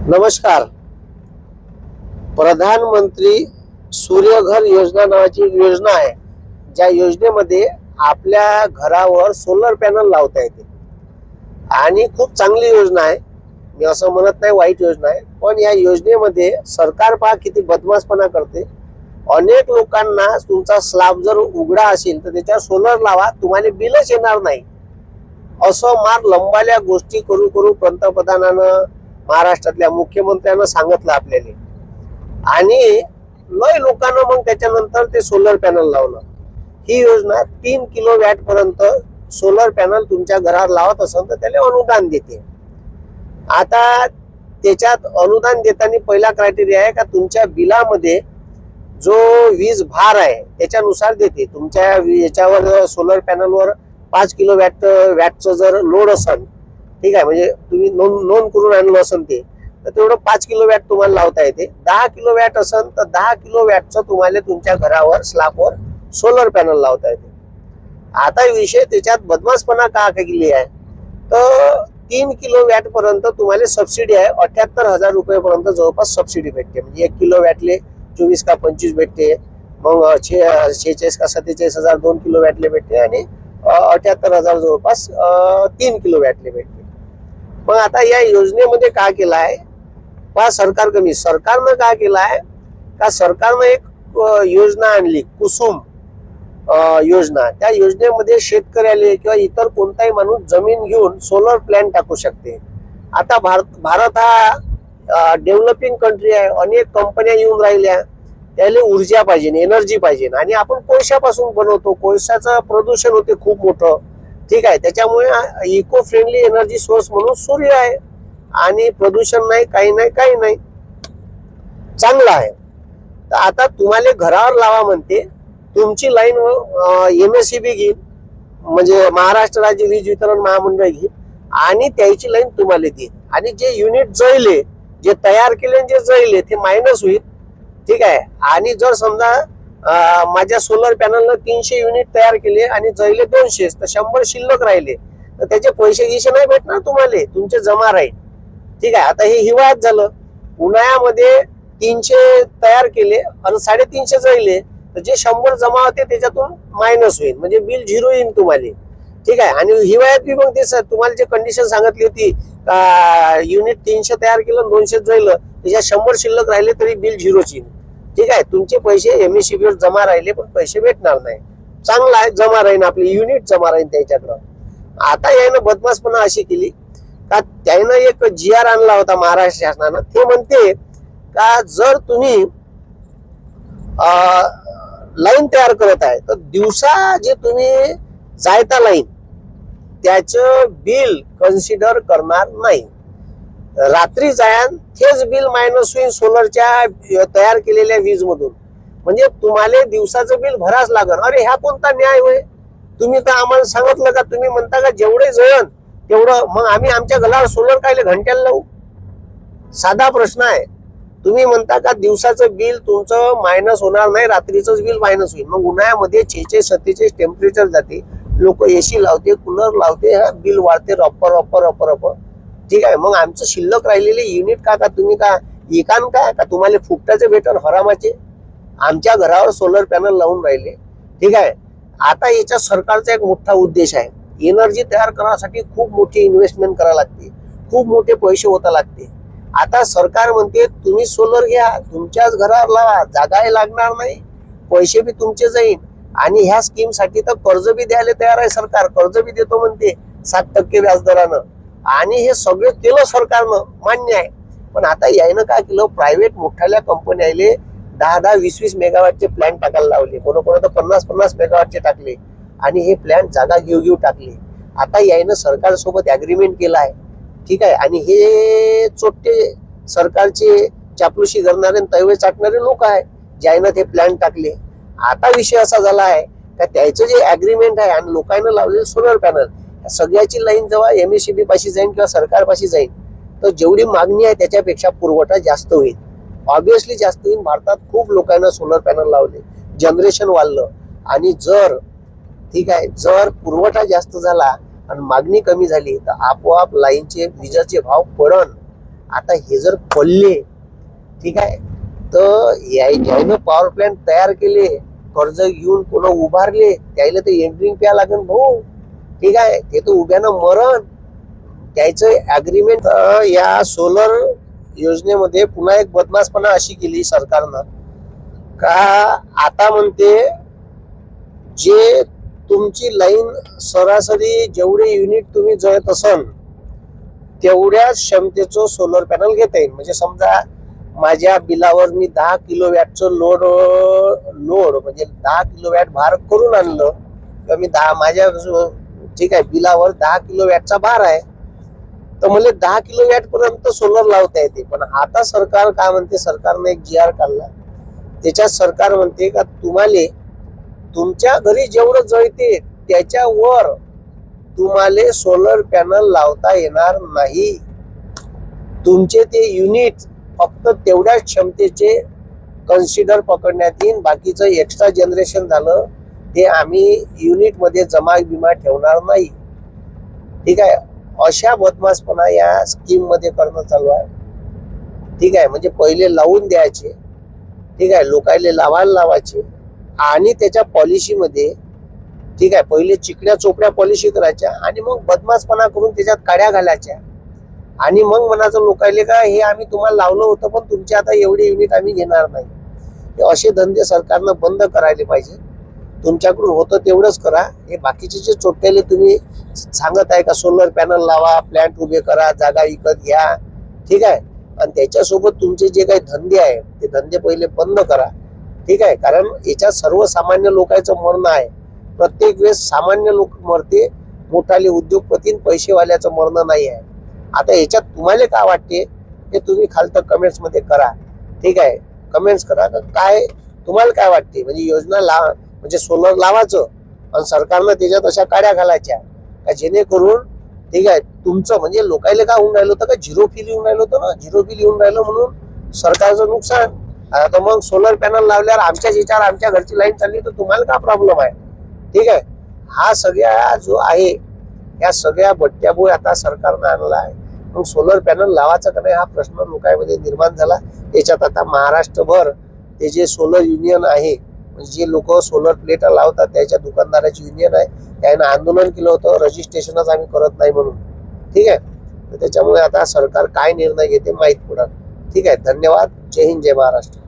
नमस्कार. प्रधानमंत्री सूर्यघर योजना नावाची एक योजना आहे, ज्या योजनेमध्ये आपल्या घरावर सोलर पॅनल लावता येते आणि खूप चांगली योजना आहे. मी असं म्हणत नाही वाईट योजना आहे, पण या योजनेमध्ये सरकार पहा किती बदमाशपणा करते. अनेक लोकांना तुमचा स्लॅब जर उघडा असेल तर त्याच्यावर सोलर लावा, तुम्हाला बिलच येणार नाही, असं मार लंबाल्या गोष्टी करू करू पंतप्रधानानं महाराष्ट्रातल्या मुख्यमंत्र्यांना सांगितलं आपल्याला. आणि लय लोकांना मग त्याच्यानंतर ते सोलर पॅनल लावलं. ही योजना 3 किलोवॅट पर्यंत सोलर पॅनल तुमच्या घरावर लावत असेल तर त्याला अनुदान देते. आता त्याच्यात अनुदान देताना पहिला क्रायटेरिया आहे का तुमच्या बिलामध्ये जो वीज भार आहे त्याच्यानुसार देते. तुमच्या याच्यावर सोलर पॅनलवर 5 किलो वॅटचं जर लोड असेल, ठीक आहे, म्हणजे तुम्ही नोंद करून आणलं असेल ते, तर तेवढं 5 किलो वॅट तुम्हाला लावता येते. 10 किलो वॅट असेल तर 10 किलो वॅटचं तुम्हाला तुमच्या घरावर स्लॅबवर सोलर पॅनल लावता येते. आता विषय त्याच्यात बदमाशपणा का केली आहे तर 3 किलो वॅट पर्यंत तुम्हाला सबसिडी आहे. 78,000 रुपयेपर्यंत जवळपास सबसिडी भेटते. म्हणजे 1 किलो वॅटले 24 का 25 भेटते, मग 46 का 47,000 2 किलो वॅटले भेटते आणि 78,000 जवळपास 3 किलो वॅटले भेटते. मग आता या योजनेमध्ये काय केलं आहे पहा, सरकारनं काय केलं आहे का सरकारनं एक योजना आणली, कुसुम योजना. त्या योजनेमध्ये शेतकऱ्याला किंवा इतर कोणताही माणूस जमीन घेऊन सोलर प्लॅन्ट टाकू शकते. आता भारत हा डेव्हलपिंग कंट्री आहे. अनेक कंपन्या येऊन राहिल्या, त्याला ऊर्जा पाहिजे, एनर्जी पाहिजे, आणि आपण कोळशापासून बनवतो. कोळशाचं प्रदूषण होते खूप मोठं, ठीक आहे. त्याच्यामुळे इको फ्रेंडली एनर्जी सोर्स म्हणून सूर्य आहे आणि प्रदूषण नाही, काही नाही, चांगलं आहे. तर आता तुम्हाला घरावर लावा म्हणते, तुमची लाईन MSEB घेईल, म्हणजे महाराष्ट्र राज्य वीज वितरण महामंडळ घेईल आणि त्याची लाईन तुम्हाला देईल. आणि जे युनिट जळले, जे तयार केले जे जळले ते मायनस होईल, ठीक आहे. आणि जर समजा माझ्या सोलर पॅनलनं 300 युनिट तयार केले आणि जळले 200, तर 100 शिल्लक राहिले, तर त्याचे पैसे गिसे नाही भेटणार तुम्हाला, तुमचे जमा राहील, ठीक आहे. आता हे हिवाळ्यात झालं. उन्हाळ्यामध्ये 300 तयार केले आणि 350 जळले, तर जे 100 जमा होते त्याच्यातून मायनस होईल, म्हणजे बिल 0 येईल तुम्हाला, ठीक आहे. आणि हिवाळ्यात बी मग ते तुम्हाला जे कंडिशन सांगितली होती युनिट 300 तयार केलं 200 जळलं, त्याच्यात 100 शिल्लक राहिले तरी बिल 0च येईल, ठीक आहे. तुमचे पैसे MSEB वर जमा राहिले पण पैसे भेटणार नाही. चांगला आहे, जमा राहील, आपले युनिट जमा राहील त्याच्याकडं. आता यानं बदमाशपणा अशी केली का त्यानं एक GR आणला होता महाराष्ट्र शासनानं. ते म्हणते का जर तुम्ही लाईन तयार करत आहे तर दिवसा जे तुम्ही जायता लाईन त्याचं बिल कन्सिडर करणार नाही. रात्री जायान तेच बिल मायनस होईल सोलरच्या तयार केलेल्या वीज मधून, म्हणजे तुम्हाला दिवसाचं बिल भराच लागल. अरे ह्या कोणता न्याय होय? तुम्ही तर आम्हाला सांगितलं का, तुम्ही म्हणता का जेवढे जळण तेवढं, मग आम्ही आमच्या घरावर सोलर कायले घंट्याला लावू? साधा प्रश्न आहे. तुम्ही म्हणता का दिवसाचं बिल तुमचं मायनस होणार नाही, रात्रीचंच बिल मायनस होईल. मग उन्हाळ्यामध्ये 46-47 टेम्परेचर जाते, लोक AC लावते, कूलर लावते, बिल वाढते रप्पर, ठीक आहे. मग आमचं शिल्लक राहिलेले युनिट का तुम्ही का इकान का तुम्हाला फुकटाचे भेटल हरामाचे? आमच्या घरावर सोलर पॅनल लावून राहिले, ठीक आहे. आता याच्या सरकारचा एक मोठा उद्देश आहे. एनर्जी तयार करण्यासाठी खूप मोठी इन्व्हेस्टमेंट करावी लागते, खूप मोठे पैसे होता लागते. आता सरकार म्हणते तुम्ही सोलर घ्या, तुमच्याच घरावर लावा, जागाही लागणार नाही, पैसे बी तुमचे जाईल. आणि ह्या स्कीम साठी तर कर्ज बी द्यायला तयार आहे सरकार, कर्ज बी देतो म्हणते 7% व्याजदरानं. आणि हे सगळं केलं सरकारनं, मान्य आहे. पण आता यायनं काय केलं, प्रायव्हेट मोठ्याल्या कंपन्याले 10-10, 20-20 मेगावॅटचे प्लॅन टाकायला लावले, कोणा तर 50-50 मेगावॅटचे टाकले आणि हे प्लॅन जागा घेऊ टाकले. आता यायनं सरकारसोबत ऍग्रीमेंट केला आहे, ठीक आहे. आणि हे चोट्टे सरकारचे चापलुशी करणारे तैवे चाटणारे लोक आहे, ज्यानं ते प्लॅन टाकले. आता विषय असा झाला आहे का त्याचं जे ऍग्रीमेंट आहे आणि लोकांना लावलेले सोलर पॅनल, सगळ्याची लाईन जेव्हा MSEB पाशी जाईल किंवा सरकारपाशी जाईल तर जेवढी मागणी आहे त्याच्यापेक्षा पुरवठा जास्त होईल, ऑब्विसली जास्त होईल. भारतात खूप लोकांना सोलर पॅनल लावले, जनरेशन वाढलं. आणि जर ठीक आहे, जर पुरवठा जास्त झाला आणि मागणी कमी झाली तर आपोआप लाईनचे विजेचे भाव पडन. आता हे जर पडले, ठीक आहे, तर यायनं पॉवर प्लांट तयार केले, कर्ज घेऊन कोण उभारले, त्याला तर एंट्रिंग प्या लागेल भाऊ, ठीक आहे, ते तर उभ्यानं मरण. त्याचं अग्रीमेंट. या सोलर योजनेमध्ये पुन्हा एक बदमाशपणा अशी केली सरकारनं का आता म्हणते जे तुमची लाईन सरासरी जेवढे युनिट तुम्ही जळत असन तेवढ्याच क्षमतेचं सोलर पॅनल घेता येईल. म्हणजे समजा माझ्या बिलावर मी 10 किलोवॅटचं लोड म्हणजे 10 किलोवॅट भार करून आणलं किंवा मी माझ्या ठीक आहे बिलावर 10 किलोवॅटचा भार आहे, तर मला 10 किलोवॅट पर्यंत सोलर लावता येते. पण आता सरकार काय म्हणते, सरकारने एक GR काढला, त्याच्यात सरकार म्हणते का तुम्हाला तुमच्या घरी जेवढं जळते त्याच्यावर तुम्हाला सोलर पॅनल लावता येणार नाही. तुमचे ते युनिट फक्त तेवढ्याच क्षमतेचे कन्सिडर पकडण्यात येईल, बाकीचं एक्स्ट्रा जनरेशन झालं ते आम्ही युनिट मध्ये जमा ठेवणार नाही. ठीक आहे, अशा बदमाशपणा या स्कीम मध्ये करणं चालू आहे. ठीक आहे, म्हणजे पहिले लावून द्यायचे, ठीक आहे, लोकायले लावायला लावायचे आणि त्याच्या पॉलिसीमध्ये, ठीक आहे, पहिले चिकड्या चोपड्या पॉलिसी करायच्या आणि मग बदमाशपणा करून त्याच्यात काड्या घालायच्या आणि मग म्हणायचं लोकायले का हे आम्ही तुम्हाला लावलं होतं पण तुमचे आता एवढे युनिट आम्ही घेणार नाही. असे धंदे सरकारनं बंद करायला पाहिजे. तुमच्याकडून होतं तेवढंच करा. हे बाकीचे जे चोट्याले तुम्ही सांगत आहे का सोलर पॅनल लावा, प्लांट उभे करा, जागा विकत घ्या, ठीक आहे, आणि त्याच्यासोबत तुमचे जे काही धंदे आहे ते धंदे पहिले बंद करा. ठीक आहे, कारण याच्यात सर्वसामान्य लोकांचं मरणं आहे. प्रत्येक वेळेस सामान्य लोक मरते, मोठाले उद्योगपती पैसेवाल्याचं मरणं नाही आहे. आता याच्यात तुम्हाला काय वाटते हे तुम्ही खालतं कमेंट्स मध्ये करा. ठीक आहे, कमेंट्स करा काय तुम्हाला काय वाटते. म्हणजे योजना म्हणजे सोलर लावायचं आणि सरकारनं त्याच्यात अशा काड्या घालायच्या का जेणेकरून, ठीक आहे, तुमचं म्हणजे लोकायला काय होऊन राहिलं होतं का झिरो बिल येऊन राहिलं होतं ना, झिरो बिल येऊन राहिलं म्हणून सरकारचं नुकसान. आता मग सोलर पॅनल लावल्यावर आमच्याच याच्यावर आमच्या घरची लाईन चालली तर तुम्हाला काय प्रॉब्लेम आहे. ठीक आहे, हा सगळ्या जो आहे या सगळ्या बट्ट्याबोळ आता सरकारनं आणला आहे. मग सोलर पॅनल लावायचा का नाही हा प्रश्न लोकांमध्ये निर्माण झाला. याच्यात आता महाराष्ट्रभर ते जे सोलर युनियन आहे, म्हणजे जे लोक सोलर प्लेट लावतात त्याच्या दुकानदाराची युनियन आहे, त्यानं आंदोलन केलं होतं रजिस्ट्रेशनच आम्ही करत नाही म्हणून. ठीक आहे, तर त्याच्यामुळे आता सरकार काय निर्णय घेते माहीत पडत. ठीक आहे, धन्यवाद. जय हिंद, जय महाराष्ट्र.